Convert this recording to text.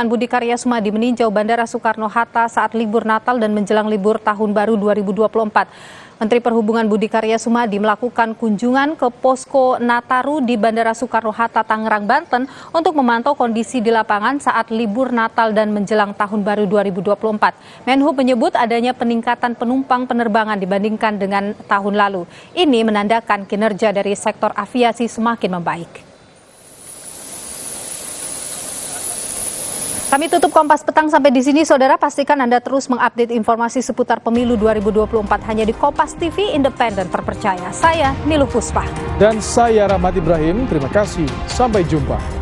Budi Karya Sumadi meninjau Bandara Soekarno-Hatta saat libur Natal dan menjelang libur Tahun Baru 2024. Menteri Perhubungan Budi Karya Sumadi melakukan kunjungan ke posko Nataru di Bandara Soekarno-Hatta, Tangerang, Banten untuk memantau kondisi di lapangan saat libur Natal dan menjelang Tahun Baru 2024. Menhub menyebut adanya peningkatan penumpang penerbangan dibandingkan dengan tahun lalu. Ini menandakan kinerja dari sektor aviasi semakin membaik. Kami tutup Kompas Petang sampai di sini, saudara. Pastikan Anda terus mengupdate informasi seputar pemilu 2024 hanya di Kompas TV, independen, terpercaya. Saya Niluh Puspa. Dan saya Rahmat Ibrahim. Terima kasih. Sampai jumpa.